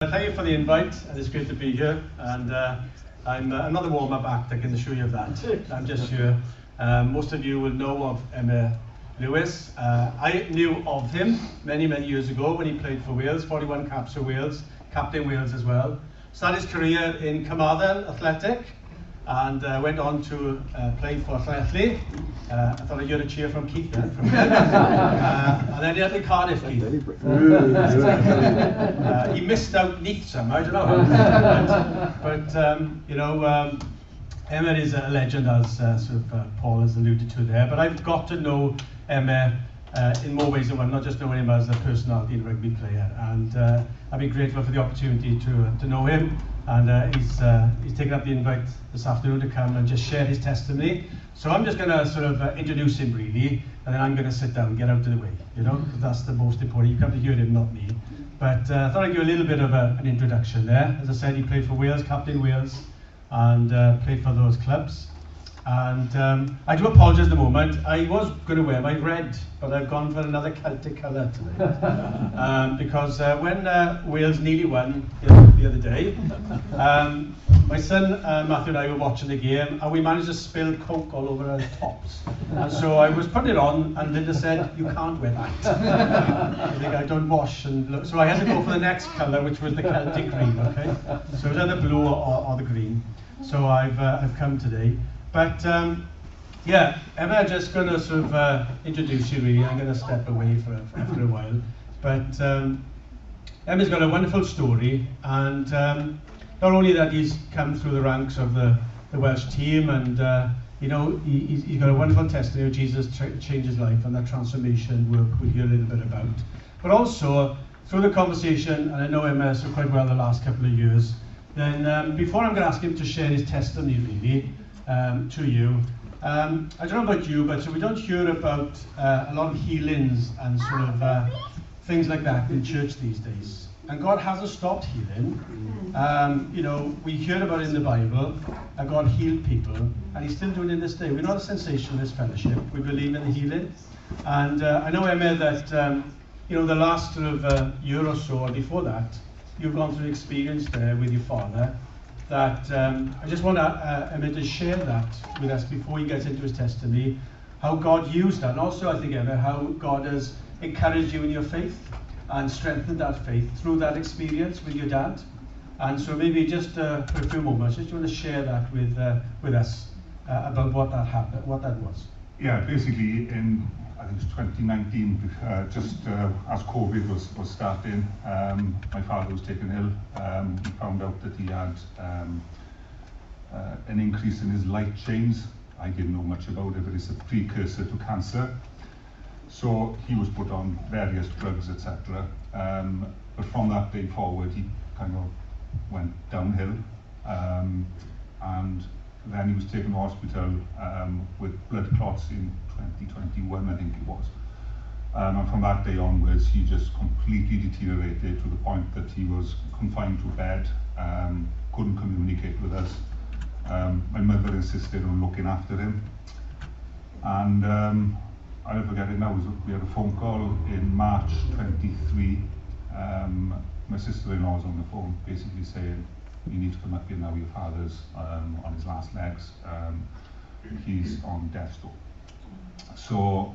Thank you for the invite, and it's great to be here. And I'm another warm-up act, I can assure you of that. I'm just here. Most of you will know of Emyr Lewis. I knew of him many years ago when he played for Wales, 41 caps for Wales, captain Wales as well. Started his career in Carmarthen Athletic, and went on to play for Llanelli. I thought I'd hear a cheer from Keith then. And then he had the Cardiff Keith. He missed out Neath somehow, I don't know. But you know, Emyr is a legend, as Paul has alluded to there. But I've got to know Emyr in more ways than one, not just knowing him as a personality and rugby player. And I've been grateful for the opportunity to know him. And he's taken up the invite this afternoon to come and just share his testimony. So I'm just going to introduce him really, and then I'm going to sit down and get out of the way, you know, because that's the most important. You come to hear him, not me. But I thought I'd give a little bit of an introduction there. As I said, he played for Wales, captain Wales, and played for those clubs. And I do apologise at the moment. I was going to wear my red, but I've gone for another Celtic colour today. Because when Wales nearly won the other day, my son Matthew and I were watching the game, and we managed to spill Coke all over our tops. And so I was putting it on, and Linda said, "You can't wear that." I think I don't wash and look. So I had to go for the next colour, which was the Celtic green. Okay, so it was either blue or the green. So I've come today. But yeah, Emyr, just going to introduce you really. I'm going to step away after a while. But Emyr's got a wonderful story, and not only that he's come through the ranks of the Welsh team, and you know, he's got a wonderful testimony of Jesus changed his life, and that transformation we'll hear a little bit about. But also, through the conversation, and I know Emyr so quite well the last couple of years, then before I'm going to ask him to share his testimony really, to you. I don't know about you, but so we don't hear about a lot of healings and things like that in church these days. And God hasn't stopped healing. You know, we hear about it in the Bible, and God healed people, and He's still doing it this day. We're not a sensationalist fellowship. We believe in the healing. And I know, Emyr, that you know, the last year or so, or before that, you've gone through an experience there with your father. That I just want Emyr to share that with us before he gets into his testimony, how God used that, and also I think, Emyr, how God has encouraged you in your faith and strengthened that faith through that experience with your dad. And so maybe just for a few moments, just want to share that with us about what that happened, what that was. Yeah, basically in, I think it's 2019, just as COVID was starting, my father was taken ill. He found out that he had an increase in his light chains. I didn't know much about it, but it's a precursor to cancer. So he was put on various drugs, etc. But from that day forward, he kind of went downhill. And then he was taken to hospital with blood clots in 2021, I think it was. And from that day onwards, he just completely deteriorated to the point that he was confined to bed, couldn't communicate with us. My mother insisted on looking after him. And I'll never forget it now, we had a phone call in March 23. My sister-in-law was on the phone basically saying, "You need to come up here now, your father's on his last legs, he's on death's door." So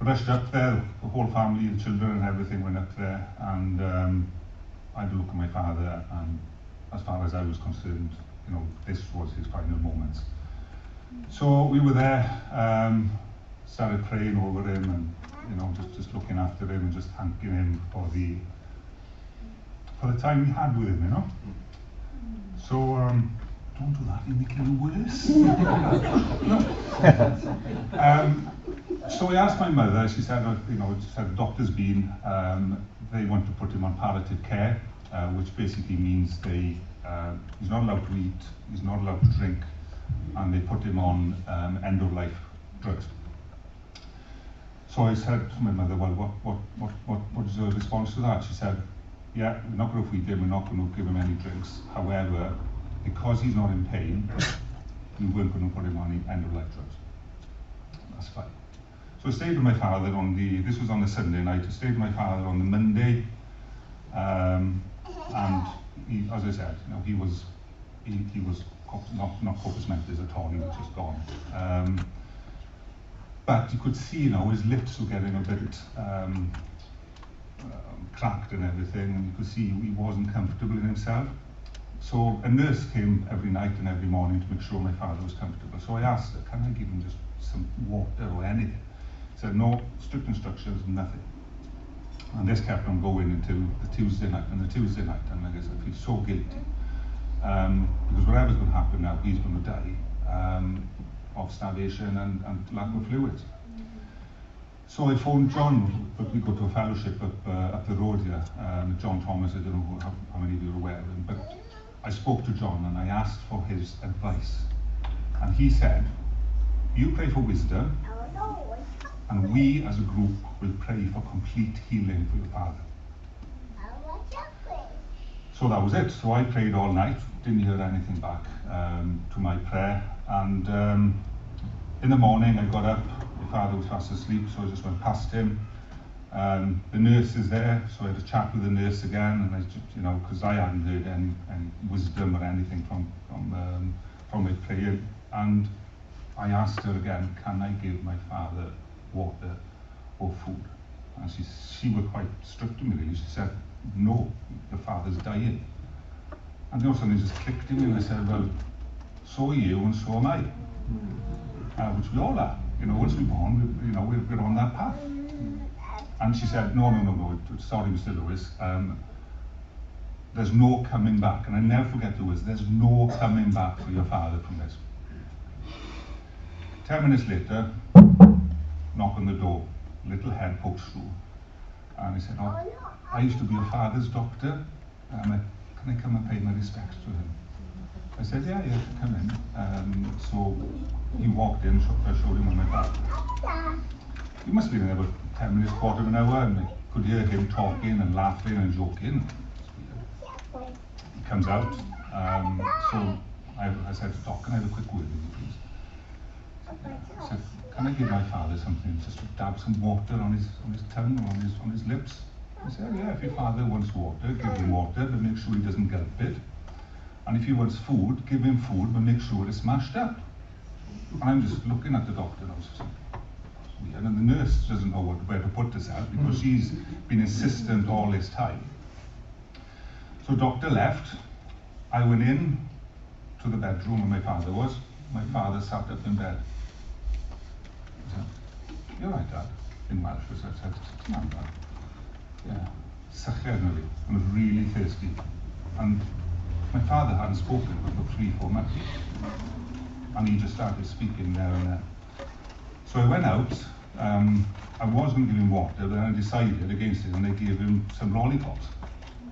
I rushed up there, the whole family, the children and everything went up there, and I had a look at my father, and as far as I was concerned, you know, this was his final moments. So we were there, started praying over him, and you know, just looking after him and just thanking him for the time we had with him, you know. So, don't do that, you're making it worse. So I asked my mother, she said, you know, the doctor's been, they want to put him on palliative care, which basically means he's not allowed to eat, he's not allowed to drink, and they put him on end-of-life drugs. So I said to my mother, well, what is your response to that? She said, yeah, we're not going to feed him, we're not going to give him any drinks. However, because he's not in pain, we weren't going to put him on end-of-life drugs. That's fine. So I stayed with my father this was on the Sunday night, I stayed with my father on the Monday. And he, as I said, you know, he was not corpus mentis at all. He was just gone. But you could see, you know, his lips were getting a bit cracked and everything, and you could see he wasn't comfortable in himself. So a nurse came every night and every morning to make sure my father was comfortable. So I asked her, can I give him just some water or anything? She said, no, strict instructions, nothing. And this kept on going until the Tuesday night. And the Tuesday night, and like I said, I feel so guilty. Because whatever's going to happen now, he's going to die of starvation and lack of fluids. So I phoned John, but we go to a fellowship up the road here, John Thomas. I don't know how many of you are aware of him, but I spoke to John and I asked for his advice. And he said, you pray for wisdom, and we as a group will pray for complete healing for your father. So that was it. So I prayed all night, didn't hear anything back to my prayer. And in the morning I got up, my father was fast asleep, so I just went past him. The nurse is there, so I had a chat with the nurse again, and I just, you know, because I hadn't heard any wisdom or anything from my prayer. And I asked her again, can I give my father water or food? And she was quite strict to me really. She said, no, your father's dying. And then something just clicked in me, and I said, well, so are you and so am I. Which we all are. You know, once we're born, we're on that path. And she said, no, sorry, Mr. Lewis, there's no coming back. And I never forget the words, there's no coming back for your father from this. 10 minutes later, knock on the door, little head pokes through. And he said, oh, I used to be your father's doctor. Can I come and pay my respects to him? I said, yeah, come in. So he walked in, I showed him my father. He must have been there about 10 minutes, quarter of an hour, and I could hear him talking and laughing and joking. He comes out, so I said, Doc, can I have a quick word with you, please? I said, can I give my father something, just to dab some water on his tongue or on his lips? He said, yeah, if your father wants water, give him water, but make sure he doesn't gulp it. And if he wants food, give him food, but make sure it's smashed up. And I'm just looking at the doctor, and I was just like, weird. And the nurse doesn't know where to put this out, because she's been insistent all this time. So doctor left. I went in to the bedroom where my father was. My father sat up in bed. I said, you're right, Dad. In Welsh, I said, come on, Dad. Yeah, sychedd na fi. I was really thirsty. And my father hadn't spoken for 3-4 months. And he just started speaking there and there. So I went out. I was going to give him water, but then I decided against it, and I gave him some lollipops.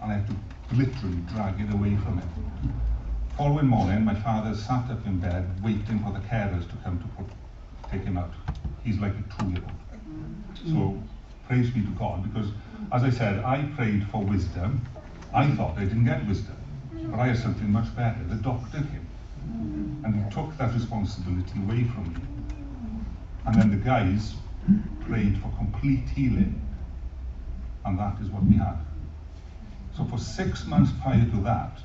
And I had to literally drag it away from him. Following morning, my father sat up in bed waiting for the carers to come to take him out. He's like a 2-year-old. So praise be to God, because as I said, I prayed for wisdom. I thought I didn't get wisdom, but I had something much better. The doctor came and took that responsibility away from me. And then the guys prayed for complete healing, and that is what we had. So for 6 months prior to that,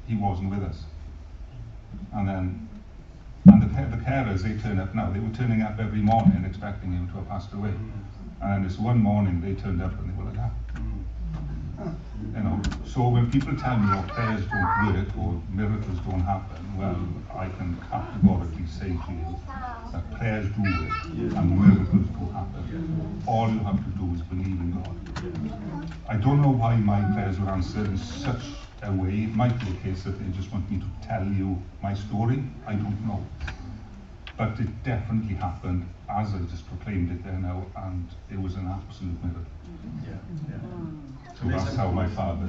he wasn't with us. And the carers, they turn up now. They were turning up every morning expecting him to have passed away. And this one morning they turned up and they were like that. You know, so when people tell me your prayers don't work or miracles don't happen, well, I can categorically say to you that prayers do work and miracles do happen. All you have to do is believe in God. I don't know why my prayers were answered in such a way. It might be the case that they just want me to tell you my story. I don't know. But it definitely happened as I just proclaimed it there now, and it was an absolute miracle. So that's how my father.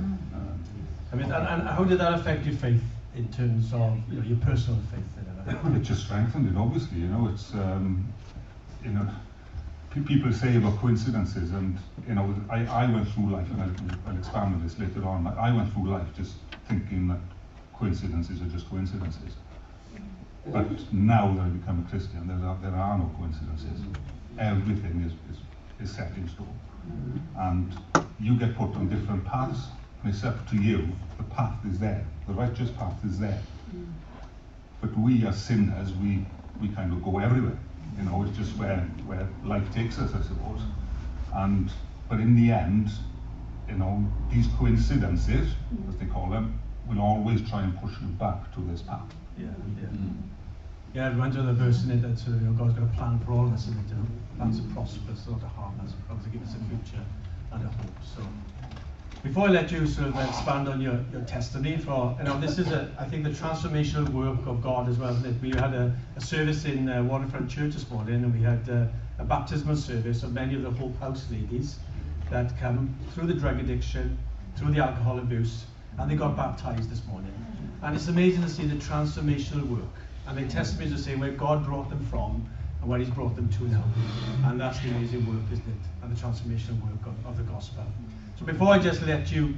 I mean, and how did that affect your faith in terms of your personal faith? It just strengthened it, obviously. You know, it's people say about coincidences, and I went through life, and I'll expand on this later on. I went through life just thinking that coincidences are just coincidences. But now that I become a Christian, there are no coincidences. Everything is set in stone. And you get put on different paths, and it's up to you. The path is there, the righteous path is there. But we as sinners, we kind of go everywhere. You know, it's just where life takes us, I suppose. But in the end, you know, these coincidences, as they call them, will always try and push you back to this path. Yeah. Yeah, it reminds me of the verse in it that sort of, you know, God's got a plan for all of us, and you know, plans to prosper us, not to harm us, to give us a future and a hope. So, before I let you sort of expand on your testimony, for you know, this is I think the transformational work of God as well, isn't it? We had a service in Waterfront Church this morning, and we had a baptismal service of many of the Hope House ladies that come through the drug addiction, through the alcohol abuse, and they got baptized this morning. And it's amazing to see the transformational work. And their testimonies are saying where God brought them from and where He's brought them to now. And that's the amazing work, isn't it? And the transformational work of the gospel. So before I just let you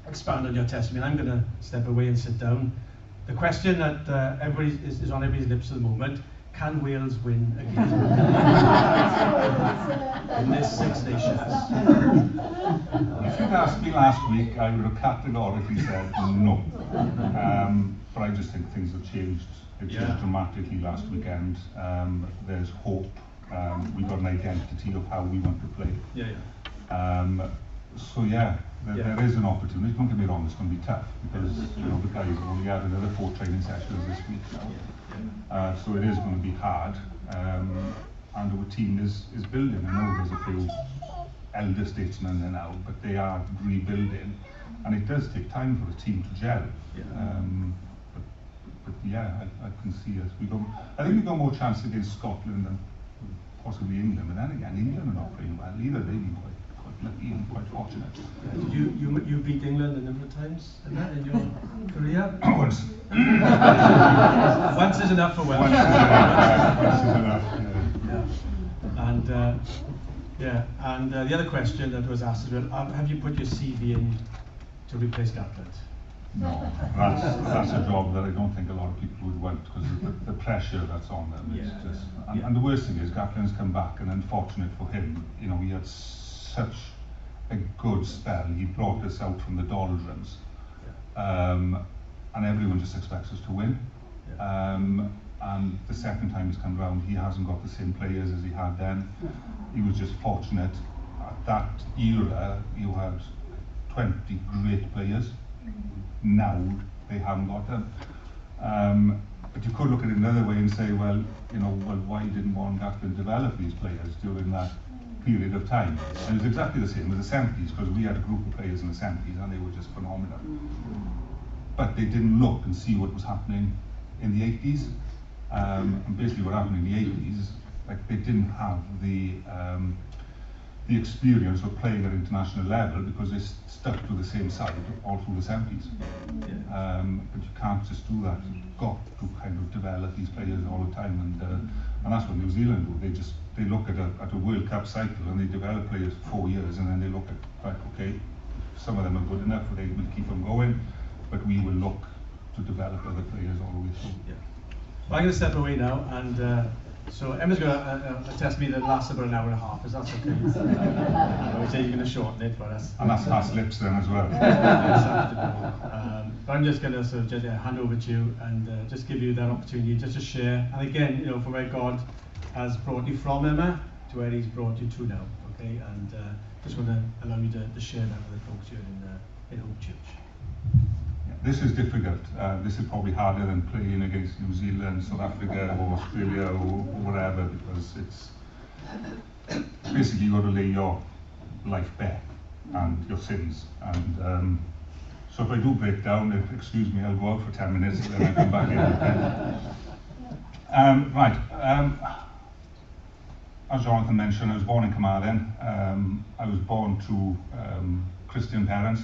expand on your testimony, I'm going to step away and sit down. The question that everybody is on everybody's lips at the moment: can Wales win again in this Six Nations? If you'd asked me last week, I would have categorically said no. But I just think things have changed. It changed dramatically last weekend. There's hope. We've got an identity of how we want to play. There is an opportunity. Don't get me wrong, it's going to be tough because you know the guys have only had another 4 training sessions this week now. So it is going to be hard. And our team is building. I know there's a few elder statesmen there now, but they are rebuilding, and it does take time for a team to gel. I can see us. I think we've got more chance against Scotland than possibly England. But then again, England are not playing well either. They've been quite lucky and quite fortunate. You beat England a number of times in your career? Once. Once is enough for Welsh. Once is enough. And the other question that was asked as well: have you put your CV in to replace Gatland? No, that's a job that I don't think a lot of people would want because of the pressure that's on them. And the worst thing is Gatland's come back, and unfortunate for him, you know, he had such a good spell. He brought us out from the doldrums, and everyone just expects us to win. And the second time he's come round, he hasn't got the same players as he had then. He was just fortunate. At that era, you had 20 great players. Now they haven't got them. But you could look at it another way and say, well, why didn't Warren Gatland develop these players during that period of time? And it was exactly the same as the 70s, because we had a group of players in the 70s and they were just phenomenal. But they didn't look and see what was happening in the 80s. And basically what happened in the 80s, like they didn't have the experience of playing at international level because they stuck to the same side all through the 70s. But you can't just do that. You've got to kind of develop these players all the time, and that's what New Zealand do. They look at a World Cup cycle and they develop players for 4 years, and then they look at, right, okay, some of them are good enough, they will keep them going, but we will look to develop other players all the way through. Well, I'm going to step away now, and so Emma's going to test me that lasts about an hour and a half. Is that okay? I would say you're going to shorten it for us. And that's past lips then as well. But I'm just going to sort of just hand over to you and just give you that opportunity just to share. And again, from where God has brought you from, Emma, to where He's brought you to now. Okay, and just want to allow you to share that with the folks here in Hope Church. This is difficult. This is probably harder than playing against New Zealand, South Africa, or Australia, or whatever, because it's basically you've got to lay your life bare and your sins. And so if I do break down, excuse me, I'll go out for 10 minutes and then I come back in. As Jonathan mentioned, I was born in Carmarthen. I was born to Christian parents.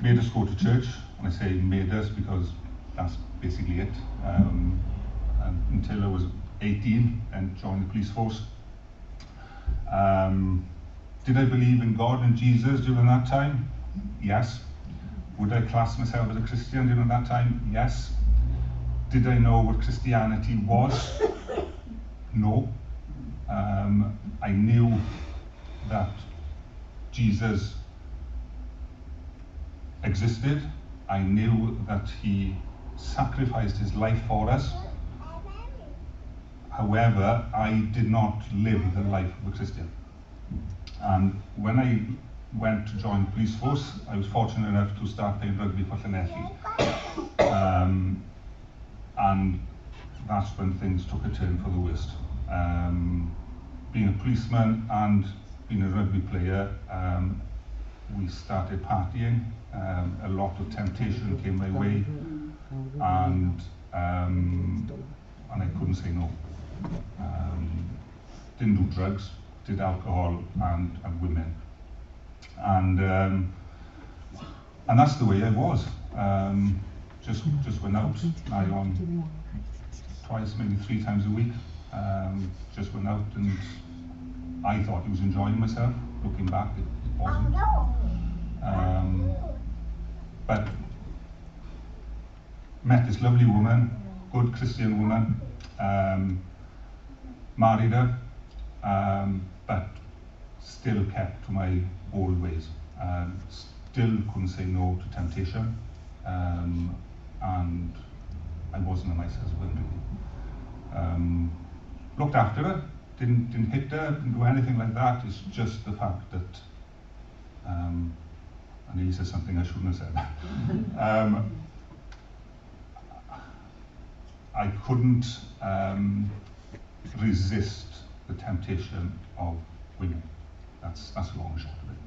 Made us go to church, and I say made us because that's basically it. And until I was 18 and joined the police force. Did I believe in God and Jesus during that time? Yes. Would I class myself as a Christian during that time? Yes. Did I know what Christianity was? No. I knew that Jesus existed. I knew that he sacrificed his life for us. However, I did not live the life of a Christian. And when I went to join the police force, I was fortunate enough to start playing rugby for Llanelli. And that's when things took a turn for the worst. Being a policeman and being a rugby player, we started partying. A lot of temptation came my way, and I couldn't say no. Didn't do drugs, did alcohol and women, and that's the way I was. Just went out, nigh on twice, maybe 3 times a week. Just went out, and I thought I was enjoying myself. Looking back, it wasn't. But met this lovely woman, good Christian woman, married her, but still kept to my old ways. Still couldn't say no to temptation, and I wasn't a nice husband really. Looked after her, didn't hit her, didn't do anything like that. It's just the fact that I nearly said something I shouldn't have said. I couldn't resist the temptation of women. That's long and short of it.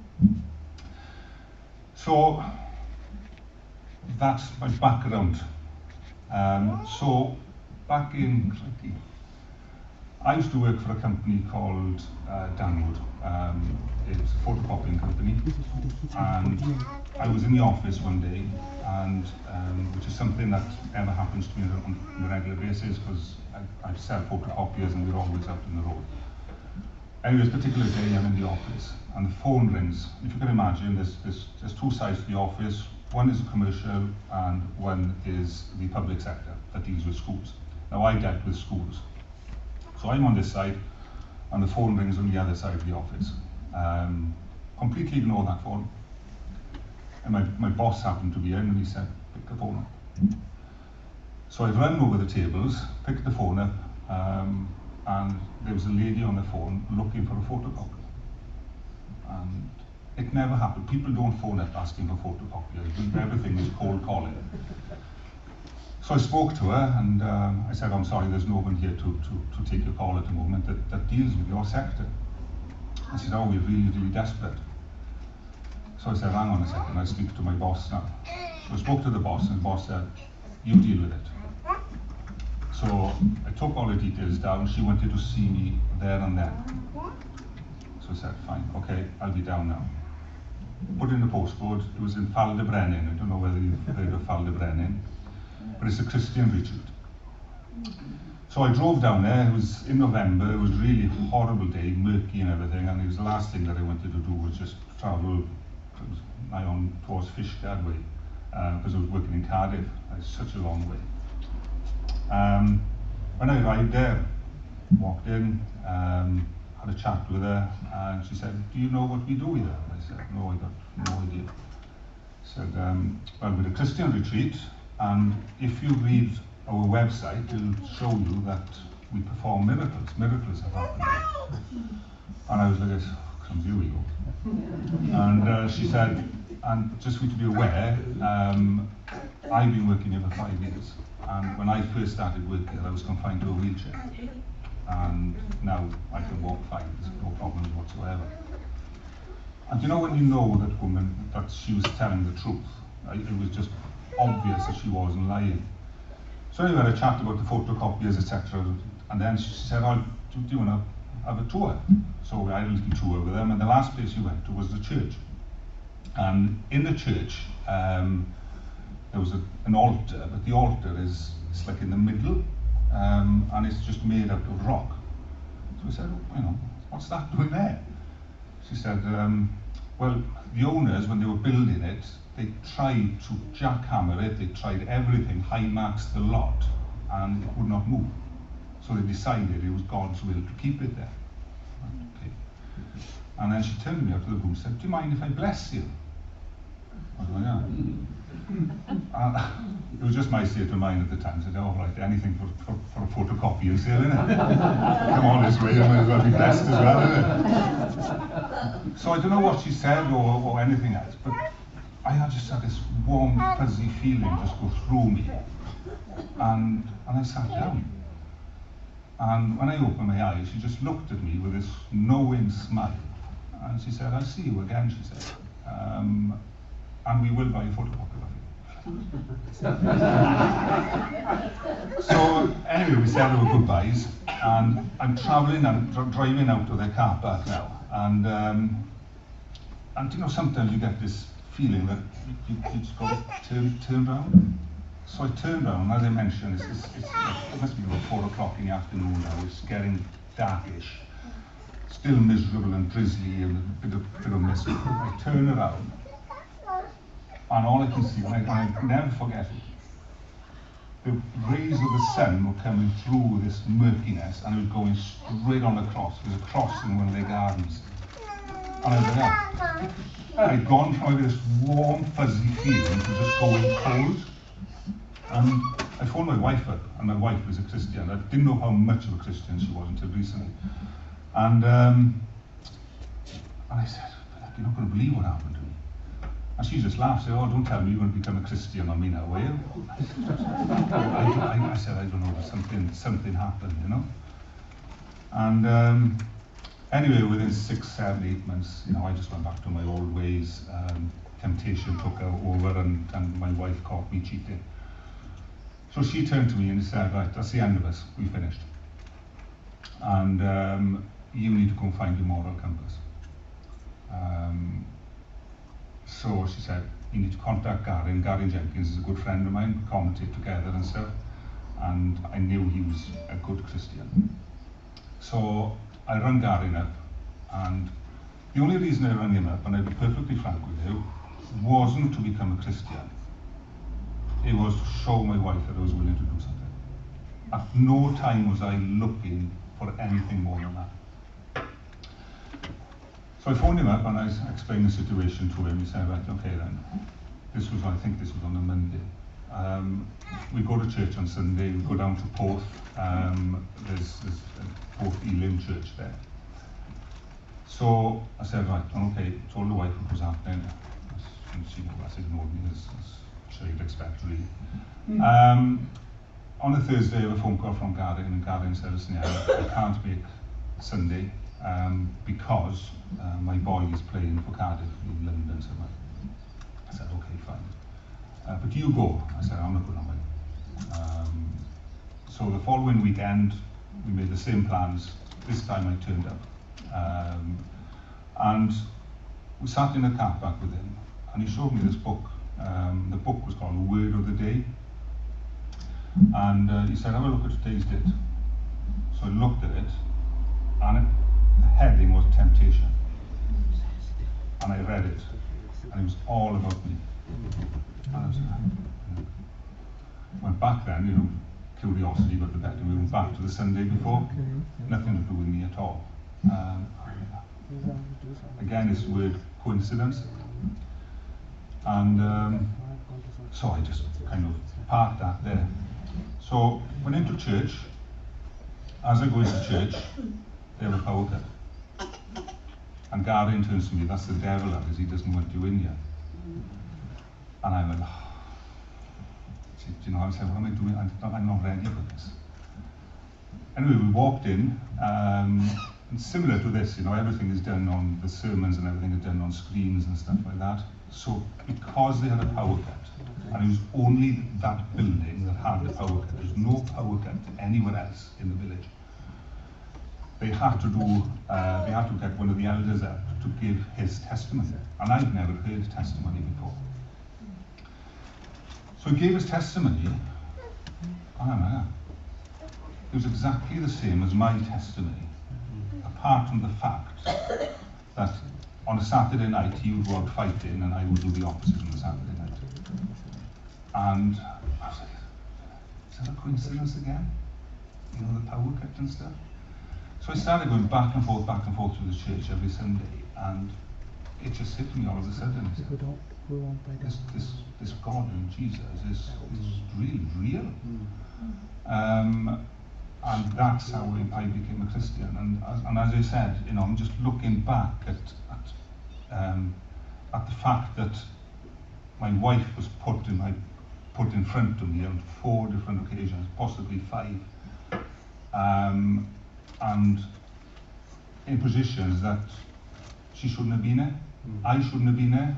So that's my background. So back in, I used to work for a company called Danwood. It's a photocopying company, and I was in the office one day, and which is something that ever happens to me on a regular basis, because I sell photocopiers and we're always out on the road. Anyway, this particular day I'm in the office and the phone rings. If you can imagine, there's 2 sides to the office. One is commercial and one is the public sector that deals with schools. Now I dealt with schools. So I'm on this side and the phone rings on the other side of the office. Completely ignore that phone. And my boss happened to be in and he said, pick the phone up. So I ran over the tables, picked the phone up, and there was a lady on the phone looking for a photocopy. And it never happened. People don't phone up asking for photocopiers. Everything is cold calling. So I spoke to her and I said, I'm sorry, there's no one here to take your call at the moment that deals with your sector. And she said, oh, we're really, really desperate. So I said, hang on a second, I'll speak to my boss now. So I spoke to the boss and the boss said, you deal with it. So I took all the details down. She wanted to see me there and then. So I said, fine, okay, I'll be down now. Put in the postcode. It was in Faldebrennen. I don't know whether you've heard of Faldebrennen, but it's a Christian retreat. So I drove down there. It was in November. It was really a horrible day, murky and everything, and it was the last thing that I wanted to do was just travel nigh on towards Fishguard way, because I was working in Cardiff. It's such a long way. When I arrived there, walked in, had a chat with her, and she said, do you know what we do here? I said, no, I got no idea. She said, well, we're a Christian retreat, and if you read our website, it'll show you that we perform miracles. Miracles have happened. And I was like, crumbs, here we go. And she said, and just for you to be aware, I've been working here for 5 years. And when I first started working, I was confined to a wheelchair. And now I can walk fine, there's no problems whatsoever. And you know when you know that woman, that she was telling the truth, it was just obvious that she wasn't lying. So anyway, I had a chat about the photocopiers, etc. And then she said, oh, do you want to have a tour? So I had a little tour with them, and the last place we went to was the church. And in the church, there was an altar, but the altar is like in the middle, and it's just made out of rock. So I said, oh, you know, what's that doing there? She said, well, the owners, when they were building it, they tried to jackhammer it, they tried everything, high-max the lot, and it would not move. So they decided it was God's will to keep it there. Okay. And then she turned me out of the room and said, do you mind if I bless you? I go, yeah. It was just my state of mind at the time. I said, oh, right, anything for a photocopy sale, innit? Come on this way, I might as well be blessed as well, innit? So I don't know what she said or anything else, but I just had this warm, fuzzy feeling just go through me. And I sat down. And when I opened my eyes, she just looked at me with this knowing smile. And she said, I'll see you again, she said. And we will buy a photocopy of you. So anyway, we said our goodbyes, and I'm travelling and driving out of the car park now. And you know, sometimes you get this feeling that you just got to turn around. So I turned around, as I mentioned, it must be about 4 o'clock in the afternoon now. It's getting darkish, still miserable and drizzly and a bit of mist. I turn around, and all I can see, and I never forget it, the rays of the sun were coming through this murkiness, and it was going straight on the cross. It was a cross in one of their gardens. And I was like, yeah. I'd gone from this warm, fuzzy feeling to just going cold. And I phoned my wife up, and my wife was a Christian. I didn't know how much of a Christian she was until recently. And I said, you're not going to believe what happened to me. And she just laughed, said, oh, don't tell me you're going to become a Christian on me now, will you? I said, I don't know, something happened, you know. And anyway, within 6, 7, 8 months, you know, I just went back to my old ways. Temptation took over, and my wife caught me cheating. So she turned to me and said, right, that's the end of us, we finished. And you need to go and find your moral compass. So she said, you need to contact Gary. Gary Jenkins is a good friend of mine, we commentate together and stuff. And I knew he was a good Christian. So I rang Gary up, and the only reason I rang him up, and I'll be perfectly frank with you, wasn't to become a Christian. It was to show my wife that I was willing to do something. At no time was I looking for anything more than that. So I phoned him up and I explained the situation to him. He said, right, okay then. I think this was on a Monday. We go to church on Sunday, we go down to Porth. There's a Porth Elim church there. So I said, right, okay, told the wife what was happening. And she ignored me, as sure you'd expect, really. On a Thursday, I have a phone call from Gary, and Gary said, listen, I can't make Sunday because my boy is playing for Cardiff in London somewhere. I said, okay, fine. But you go. I said, I'm not going away. So the following weekend, we made the same plans. This time I turned up. And we sat in a car park with him, and he showed me this book. The book was called The Word of the Day. And he said, have a look at today's date. So I looked at it, and the heading was Temptation. And I read it, and it was all about me. And I was like, went back then, you know, curiosity got the better. We went back to the Sunday before, nothing to do with me at all. Again, this word coincidence. And so I just kind of parked that there. So went into church. As I go into church, they have a power cut. And Gary turns to me, that's the devil, that is, he doesn't want you in here. And I went, oh. Do you know, I said, what am I doing? I'm not ready for this. Anyway, we walked in, and similar to this, you know, everything is done on, the sermons and everything is done on screens and stuff like that. So because they had a power cut, and it was only that building that had the power cut, there's no power cut anywhere else in the village. They had to get one of the elders up to give his testimony. And I'd never heard testimony before. So he gave his testimony, and it was exactly the same as my testimony, apart from the fact that on a Saturday night he would go out fighting and I would do the opposite on the Saturday night. And I was like, is that a coincidence again? You know, the power cut and stuff? So I started going back and forth to the church every Sunday, and it just hit me all of a sudden. this God in Jesus is really real. And that's how I became a Christian. And as I said, you know, I'm just looking back at the fact that my wife was put in front of me on 4 different occasions, possibly 5, and in positions that she shouldn't have been in. I shouldn't have been there.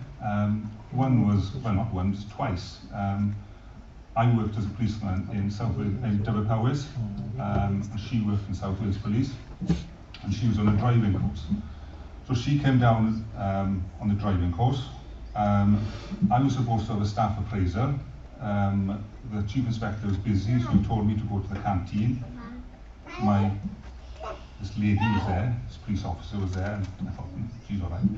Not once, twice. I worked as a policeman in Dyfed Powys, and she worked in South Wales Police, and she was on a driving course. So she came down on the driving course. I was supposed to have a staff appraiser. The chief inspector was busy, so he told me to go to the canteen. This lady was there, this police officer was there, and I thought, she's all right.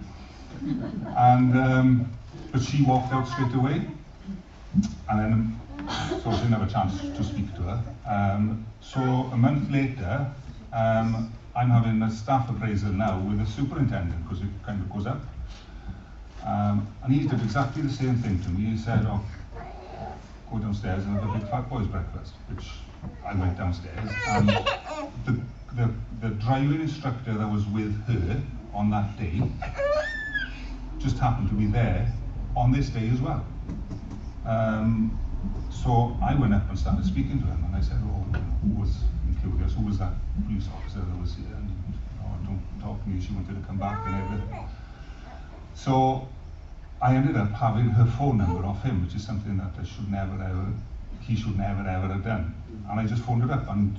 And but she walked out straight away, and then so I didn't have a chance to speak to her. So a month later, I'm having a staff appraisal now with a superintendent, because it kind of goes up. And he did exactly the same thing to me. He said, "Oh, go downstairs and have a big fat boys breakfast," which I went downstairs, and the driving instructor that was with her on that day just happened to be there on this day as well. So I went up and started speaking to him, and I said, "Oh, who was included? Who was that police officer that was here?" And don't talk to me. She wanted to come back and everything. So I ended up having her phone number off him, which is something that he should never ever have done. And I just phoned her up, and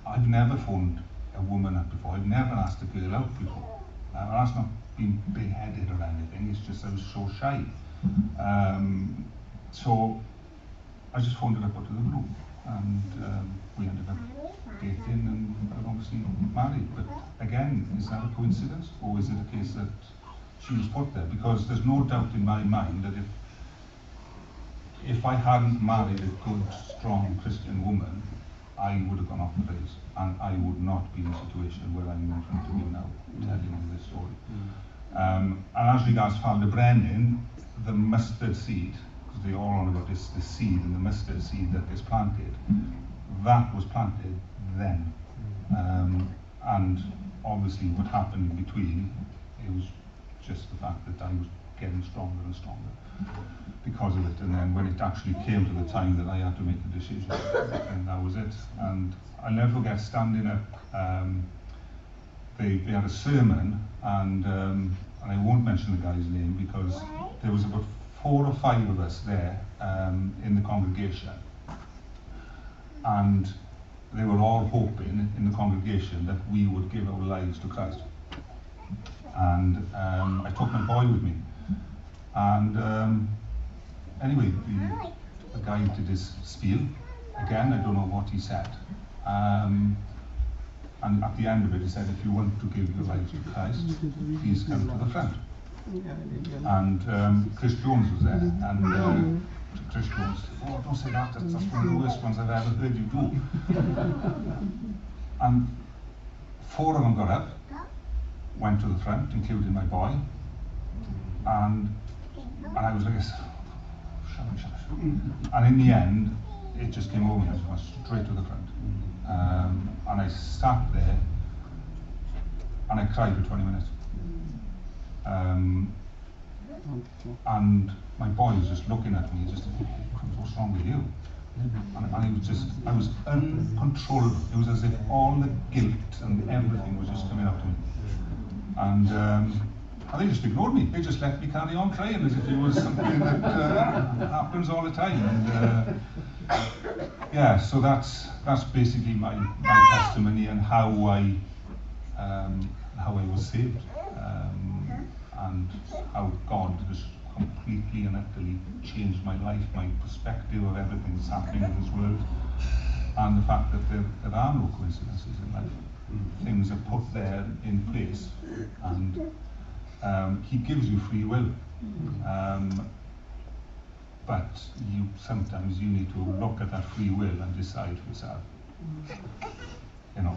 I've never phoned a woman up before. I've never asked a girl out before. And that's not being big-headed or anything. It's just I was so shy. So I just phoned her up out of the blue, and we ended up dating and obviously married. But again, is that a coincidence, or is it a case that she was put there? Because there's no doubt in my mind that if I hadn't married a good, strong Christian woman, I would have gone off the rails, and I would not be in a situation where I'm in front of you now, telling you this story. And as regards Father Brennan, the mustard seed, because they're all on about this seed and the mustard seed that is planted, that was planted then. And obviously what happened in between, it was just the fact that I was getting stronger and stronger because of it. And then when it actually came to the time that I had to make the decision, and that was it. And I'll never forget standing up. They had a sermon, and I won't mention the guy's name because there was about 4 or 5 of us there in the congregation, and they were all hoping in the congregation that we would give our lives to Christ. And I took my boy with me, and anyway, the guy did his spiel. Again, I don't know what he said. And at the end of it, he said, "If you want to give your life to Christ, please come to the front." And Chris Jones was there, and Chris Jones said, "Oh, don't say that, that's one of the worst ones I've ever heard you do." And 4 of them got up, went to the front, including my boy, and I was like, shut up. And in the end, it just came over me, I just went straight to the front. And I sat there, and I cried for 20 minutes. And my boy was just looking at me, just, "What's wrong with you?" And I was uncontrollable. It was as if all the guilt and everything was just coming out to me. And they just ignored me. They just let me carry on crying as if it was something that happens all the time. And yeah, so that's basically my testimony and how I was saved, and how God has completely and utterly changed my life, my perspective of everything that's happening in this world, and the fact that there are no coincidences in life. Things are put there in place, and He gives you free will. But sometimes you need to look at that free will and decide for yourself. You know,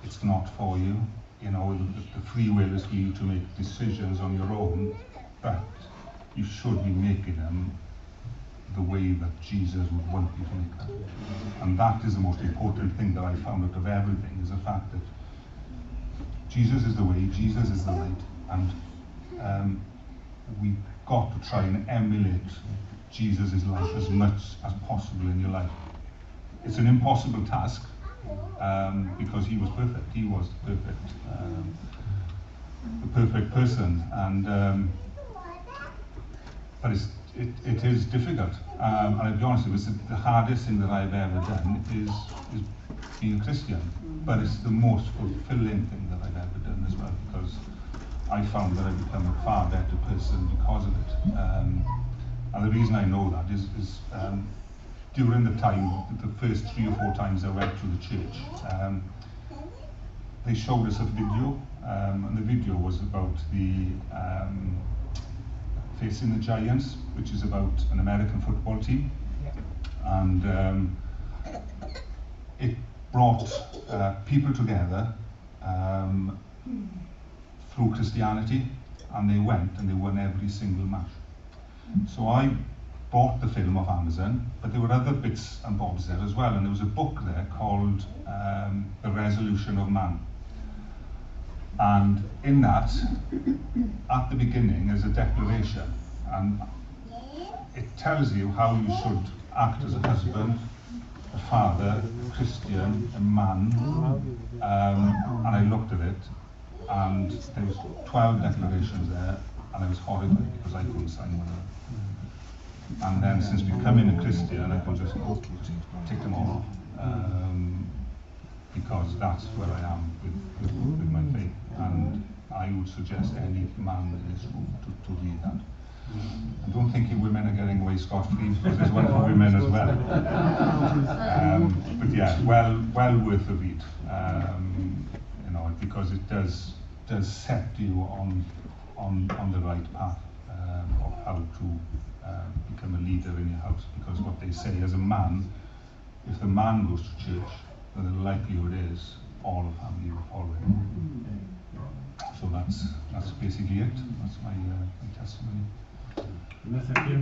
it's not for you. You know, the free will is for you to make decisions on your own, but you should be making them the way that Jesus would want you to make them. And that is the most important thing that I found out of everything, is the fact that Jesus is the way, Jesus is the light, and we've got to try and emulate Jesus' life as much as possible in your life. It's an impossible task, because he was perfect. He was the perfect person, and but it is difficult. And I'll be honest, it was the hardest thing that I've ever done is being a Christian. But it's the most fulfilling thing that I've ever done as well, because I found that I've become a far better person because of it. And the reason I know that is during the time, the first 3 or 4 times I went to the church, they showed us a video, and the video was about the Facing the Giants, which is about an American football team. And it brought people together through Christianity, and they went and they won every single match. So I bought the film off Amazon, but there were other bits and bobs there as well, and there was a book there called The Resolution of Man. And in that, at the beginning, is a declaration, and it tells you how you should act as a husband, a father, a Christian, a man. And I looked at it, and there was 12 declarations there, and I was horrified because I couldn't sign one of them. And then, since becoming a Christian, I could just take them all off, because that's where I am with my faith. And I would suggest any man in this room to read that. I don't think you women are getting away scot-free, because there's one for women as well. But yeah, well worth a read, you know, because it does set you on the right path of how to become a leader in your house. Because what they say, as a man, if the man goes to church, then the likelihood is all of family will follow him. So that's basically it. That's my testimony. Thank you.